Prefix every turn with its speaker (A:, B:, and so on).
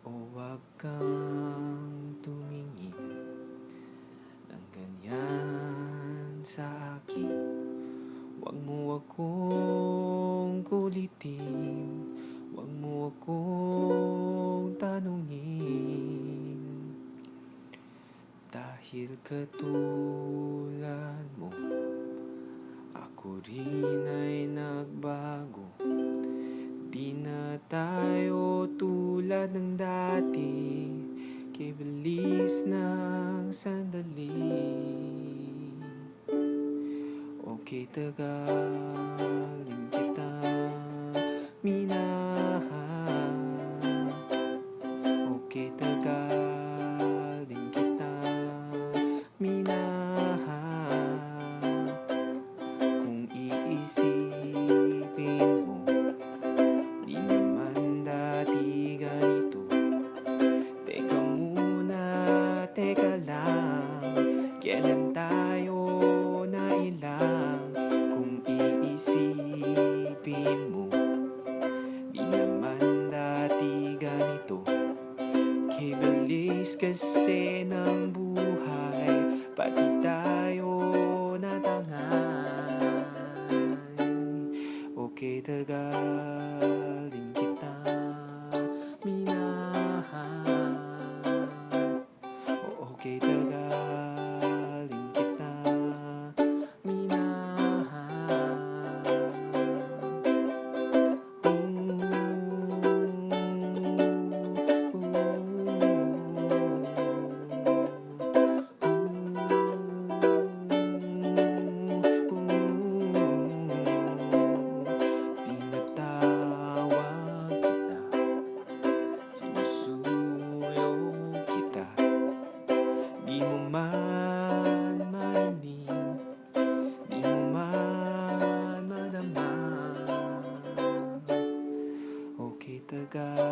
A: O wag kang tumingin ng ganyan sa akin. Wag mo akong kulitin, wag mo akong tanungin. Dahil katulad mo, ako rin ay nagbago. Di na tayo tulad ng dati, kay bilis ng sandali. Okay, tagalin kita, minahal. Okay, tagalin kita, minahal. Kung iisipin mo, di naman dati ganito. Teka muna, teka lang, kailan tayo nailang? Kung iisipin mo, di naman dati ganito. Kibilis kasi ng buhay, pati tayo natangay. Okay, tagalin kita, minahal. Okay, tagalin kita, minahal. Tinatawag kita, sinusuyo kita, di mo man marinig, di mo man madama. Okay, tagal